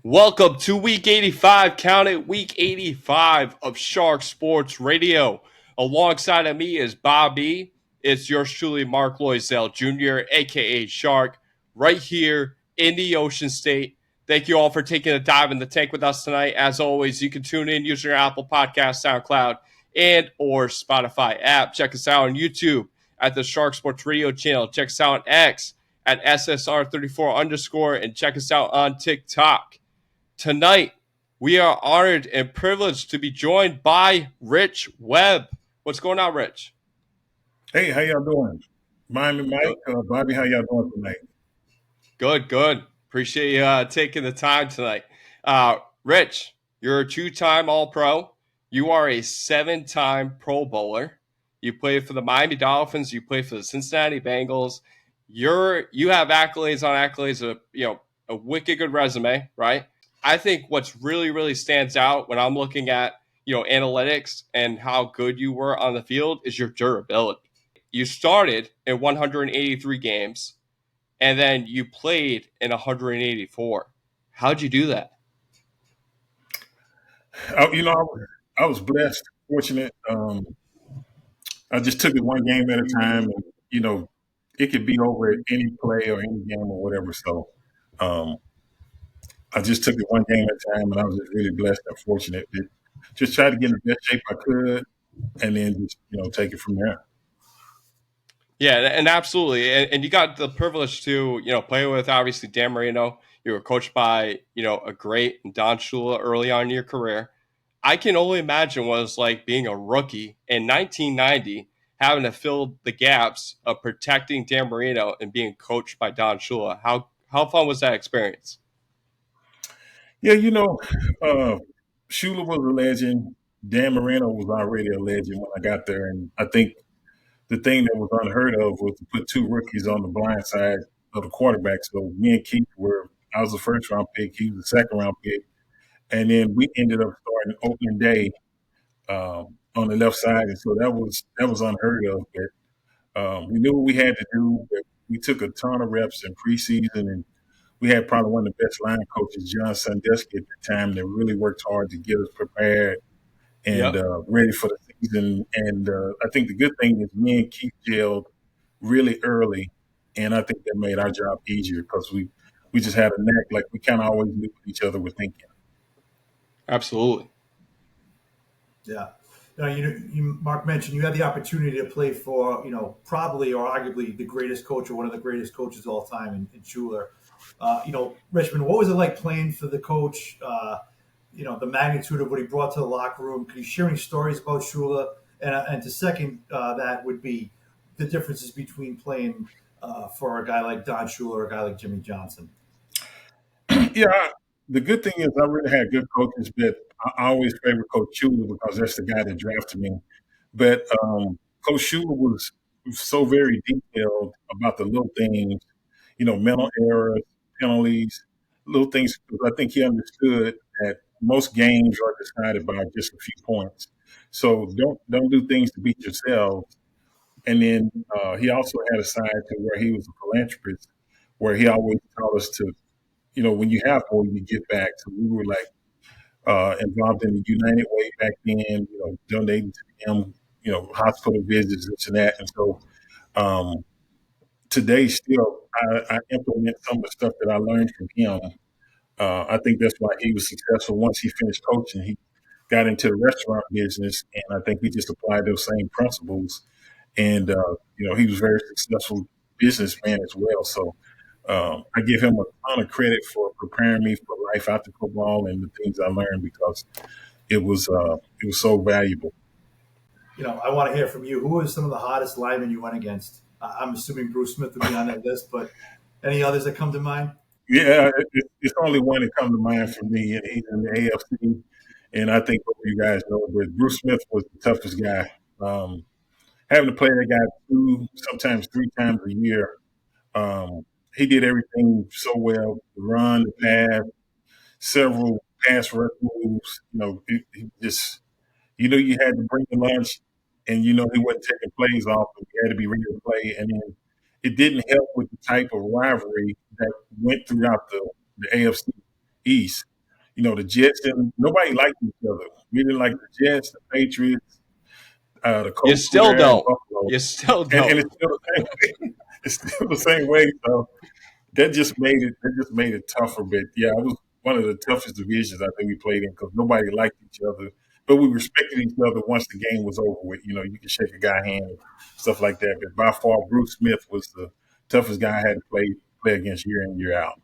Welcome to week 85, count it, week 85 of Shark Sports Radio. Alongside of me is Bobby. It's yours truly, Mark Loisel Jr., aka Shark, right here in the Ocean State. Thank you all for taking a dive in the tank with us tonight. As always, you can tune in using your Apple Podcast, SoundCloud, and or Spotify app. Check us out on YouTube at the Shark Sports Radio channel. Check us out on X at SSR34 underscore, and check us out on TikTok. Tonight, we are honored and privileged to be joined by Rich Webb. What's going on, Rich? Hey, how y'all doing? Miami Mike, Good, Bobby, how y'all doing tonight? good. Appreciate you taking the time tonight. Rich, you're a two-time All-Pro. You are a seven-time Pro Bowler. You played for the Miami Dolphins. You played for the Cincinnati Bengals. You have accolades on accolades. A wicked good resume, right? I think what's really stands out when I'm looking at analytics and how good you were on the field is your durability. You started in 183 games and then you played in 184. How'd you do that? I was blessed, fortunate. I just took it one game at a time, and it could be over at any play or any game or whatever. So, um, I just took it one game at a time, and I was just really blessed and fortunate. Just tried to get in the best shape I could, and then just take it from there. Yeah, and absolutely. And you got the privilege to, play with obviously Dan Marino. You were coached by, a great Don Shula early on in your career. I can only imagine what it's like being a rookie in 1990, having to fill the gaps of protecting Dan Marino and being coached by Don Shula. How fun was that experience? Yeah, Shula was a legend. Dan Marino was already a legend when I got there, and I think the thing that was unheard of was to put two rookies on the blind side of the quarterback. So me and Keith I was the first round pick, he was the second round pick. And then we ended up starting opening day on the left side. And so that was unheard of. But we knew what we had to do. But we took a ton of reps in preseason, and we had probably one of the best line coaches, John Sandusky, at the time, that really worked hard to get us prepared and Yep. ready for the season. And I think the good thing is me and Keith gelled really early, and I think that made our job easier because we just had a knack, like we kind of always knew what each other were thinking. Absolutely. Yeah. Mark mentioned you had the opportunity to play for, probably or arguably the greatest coach or one of the greatest coaches of all time in Schuler. Richmond, what was it like playing for the coach? The magnitude of what he brought to the locker room. Could you share any stories about Shula? And to second that would be the differences between playing for a guy like Don Shula or a guy like Jimmy Johnson. Yeah, the good thing is I really had good coaches, but I always favored Coach Shula because that's the guy that drafted me. But Coach Shula was so very detailed about the little things, mental errors, penalties, little things. Because I think he understood that most games are decided by just a few points. So don't do things to beat yourself. And then he also had a side to where he was a philanthropist, where he always taught us to, when you have more, you get back. So we were like involved in the United Way back then, donating to them, hospital visits, this and that. And so um, today, still, I implement some of the stuff that I learned from him. I think that's why he was successful. Once he finished coaching, he got into the restaurant business, and I think he just applied those same principles. And he was a very successful businessman as well. So I give him a ton of credit for preparing me for life after football and the things I learned because it was so valuable. I want to hear from you. Who are some of the hottest linemen you went against? I'm assuming Bruce Smith would be on that list, but any others that come to mind? Yeah, it's only one that comes to mind for me, and he's in the AFC. And I think both of you guys know, but Bruce Smith was the toughest guy. Having to play that guy two, sometimes three times a year, he did everything so well: the run, the pass, several pass rush moves. He just you had to bring the lunch, and he wasn't taking plays off, but you had to be ready to play. And then it didn't help with the type of rivalry that went throughout the AFC East. The Jets and nobody liked each other. We didn't like the Jets, the Patriots, the You Colts were still there, and don't. Buffalo, You still and don't. it's still the same way. It's still the same way. So that just made it tougher. But yeah, it was one of the toughest divisions I think we played in because nobody liked each other, but we respected each other once the game was over with. You could shake a guy's hand, stuff like that. But by far, Bruce Smith was the toughest guy I had to play against year in year out.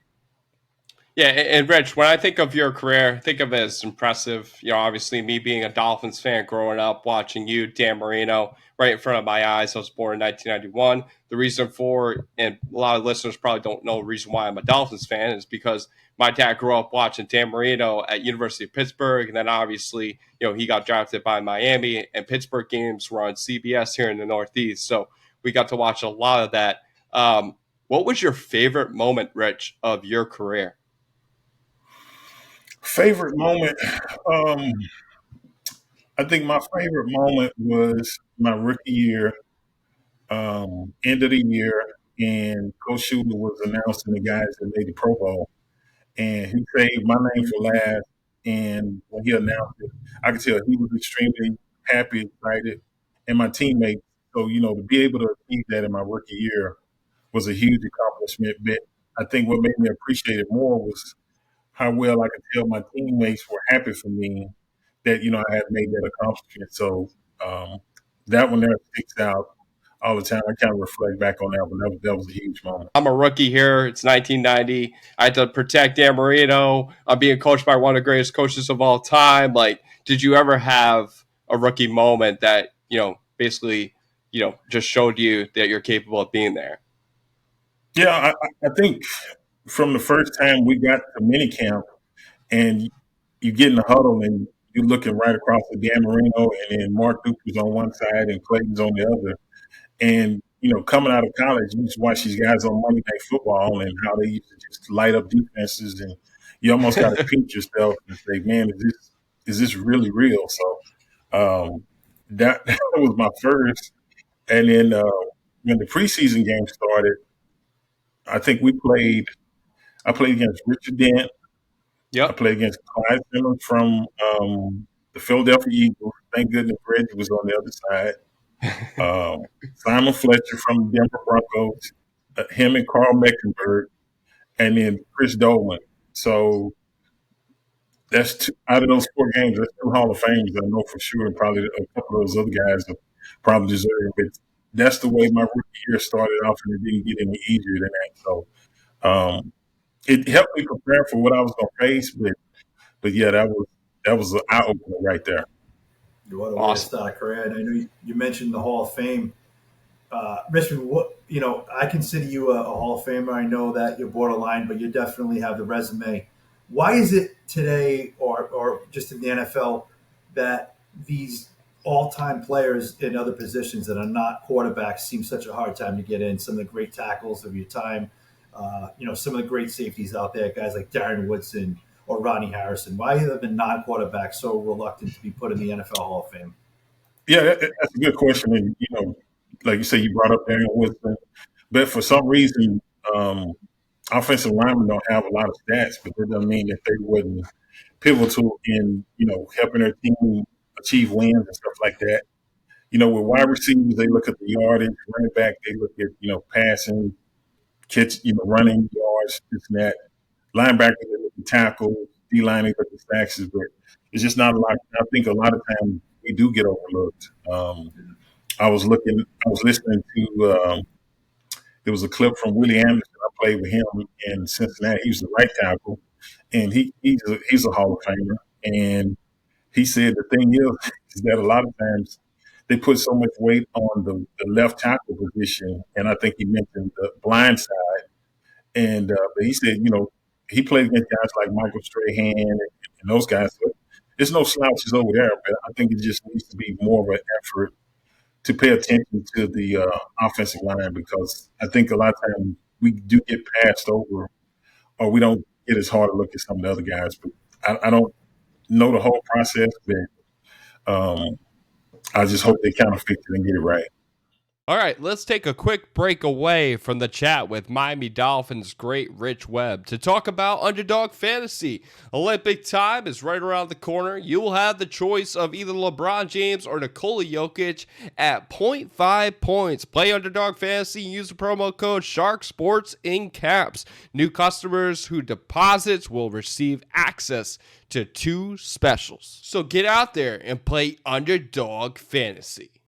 Yeah, and Rich, when I think of your career, I think of it as impressive. Obviously, me being a Dolphins fan growing up, watching you, Dan Marino, right in front of my eyes. I was born in 1991. The reason for, and a lot of listeners probably don't know the reason why I'm a Dolphins fan, is because my dad grew up watching Dan Marino at University of Pittsburgh, and then obviously, he got drafted by Miami, and Pittsburgh games were on CBS here in the Northeast, so we got to watch a lot of that. What was your favorite moment, Rich, of your career? Favorite moment? Um, I think my favorite moment was my rookie year, end of the year, and Coach Shula was announcing the guys that made the Pro Bowl, and he saved my name for last. And when he announced it, I could tell he was extremely happy, excited, and my teammates. So to be able to achieve that in my rookie year was a huge accomplishment. But I think what made me appreciate it more was how well I could tell my teammates were happy for me that I had made that accomplishment. So um, that one there sticks out all the time. I kind of reflect back on that one. That was a huge moment. I'm a rookie here. It's 1990. I had to protect Dan Marino. I'm being coached by one of the greatest coaches of all time. Like, did you ever have a rookie moment that, basically, just showed you that you're capable of being there? Yeah, I think from the first time we got to minicamp and you get in the huddle and you're looking right across at Dan Marino and then Mark Duper's on one side and Clayton's on the other. And coming out of college, you just watch these guys on Monday Night Football and how they used to just light up defenses, and you almost got to pinch yourself and say, "Man, is this really real?" So that was my first. And then when the preseason game started, I think we played. I played against Richard Dent. I Yep. played against Clyde Simmons from the Philadelphia Eagles. Thank goodness Reggie was on the other side. Simon Fletcher from the Denver Broncos, him and Carl Mecklenburg, and then Chris Dolan. So that's two, out of those 4 games, that's 2 Hall of Famers I know for sure, and probably a couple of those other guys will probably deserve it. But that's the way my rookie year started off, and it didn't get any easier than that. So it helped me prepare for what I was going to face. But yeah, that was an eye opener right there. What a way to Awesome. start a career. And I know you mentioned the Hall of Fame. Richmond, I consider you a Hall of Famer. I know that you're borderline, but you definitely have the resume. Why is it today, or just in the NFL, that these all-time players in other positions that are not quarterbacks seem such a hard time to get in? Some of the great tackles of your time, some of the great safeties out there, guys like Darren Woodson or Ronnie Harrison. Why have the non-quarterbacks so reluctant to be put in the NFL Hall of Fame? Yeah, that's a good question. And like you say, you brought up Darren Woodson, but for some reason, um, offensive linemen don't have a lot of stats, but that doesn't mean that they wasn't pivotal in helping their team achieve wins and stuff like that. With wide receivers, they look at the yardage. Running back, they look at passing, catch, running yards, this and that. Linebacker, they look at tackles. D line, they look at sacks, but it's just not a lot. I think a lot of times we do get overlooked. I was listening to. There was a clip from Willie Anderson. I played with him in Cincinnati. He was the right tackle, and he's a Hall of Famer. And he said the thing is that a lot of times they put so much weight on the left tackle position, and I think he mentioned the blind side. And but he said, he played against guys like Michael Strahan and those guys. So there's no slouches over there, but I think it just needs to be more of an effort to pay attention to the offensive line because I think a lot of times we do get passed over or we don't get as hard a look at some of the other guys. But I don't know the whole process, but I just hope they kind of fix it and get it right. All right, let's take a quick break away from the chat with Miami Dolphins great Rich Webb to talk about Underdog Fantasy. Olympic time is right around the corner. You will have the choice of either LeBron James or Nikola Jokic at 0.5 points. Play Underdog Fantasy and use the promo code SharkSports in caps. New customers who deposits will receive access to 2 specials. So get out there and play Underdog Fantasy.